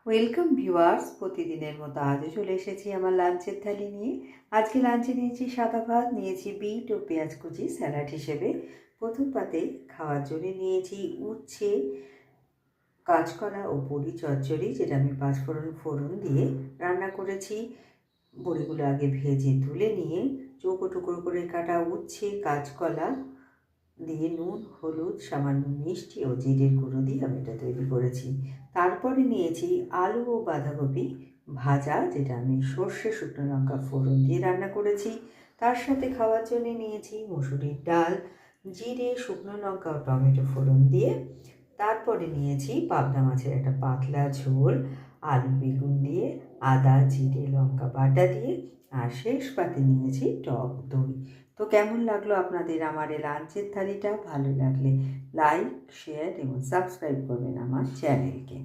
Welcome viewers, প্রতিদিনের মতো আজও চলে এসেছি আমার লাঞ্চের থালি নিয়ে। আজকে লাঞ্চে নিয়েছি সাদা ভাত, নিয়েছি বিট ও পেঁয়াজ কুচি স্যালাড হিসেবে। প্রথম পাতে খাওয়ার জন্য নিয়েছি উচ্ছে, কাঁচকলা ও বড়ি চচ্চড়ি, যেটা আমি পাঁচফোড়ন দিয়ে রান্না করেছি। বড়িগুলো আগে ভেজে তুলে নিয়ে চৌকো টুকরো করে কাটা উচ্ছে, কাঁচকলা দিয়ে নুন, হলুদ, সামান্য মিষ্টি ও জিরের গুঁড়ো দিয়ে আমি এটা তৈরি করেছি। তারপরে নিয়েছি আলু ও বাঁধাকপি ভাজা, যেটা আমি সর্ষে, শুকনো লঙ্কা ফোড়ন দিয়ে রান্না করেছি। তার সাথে খাওয়ার জন্য নিয়েছি মুসুরির ডাল, জিরে, শুকনো লঙ্কা ও টমেটো ফোড়ন দিয়ে। তারপরে নিয়েছি পাবদা মাছের একটা পাতলা ঝোল, আলু বেগুন দিয়ে, আদা জিরে লঙ্কা বাটা দিয়ে। আর শেষ পাতে নিয়েছি টক দই। তো কেমন লাগলো আপনাদের আমার এই লাঞ্চের থালিটা? ভালো লাগলে লাইক, শেয়ার এবং সাবস্ক্রাইব করবেন আমার চ্যানেলকে।